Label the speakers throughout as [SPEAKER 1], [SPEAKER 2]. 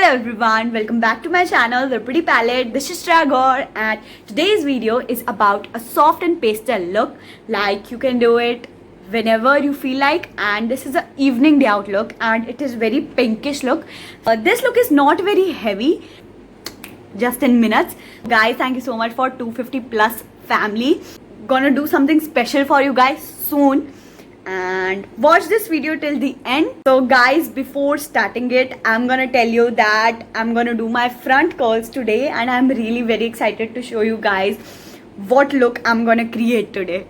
[SPEAKER 1] Hello everyone, welcome back to my channel, The Pretty Palette. This is Shreya Gaur and today's video is about a soft and pastel look. Like you can do it whenever you feel like, and this is an evening day out look and it is very pinkish look. This look is not very heavy, just in minutes. Guys, thank you so much for 250 plus family. Gonna do something special for you guys soon. And watch this video till the end. So guys, before starting it, I'm gonna tell you that I'm gonna do my front curls today and I'm really very excited to show you guys what look I'm gonna create today.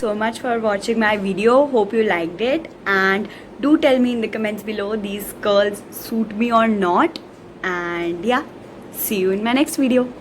[SPEAKER 1] So much for watching my video. Hope you liked it, and do tell me in the comments below these curls suit me or not. And yeah, see you in my next video.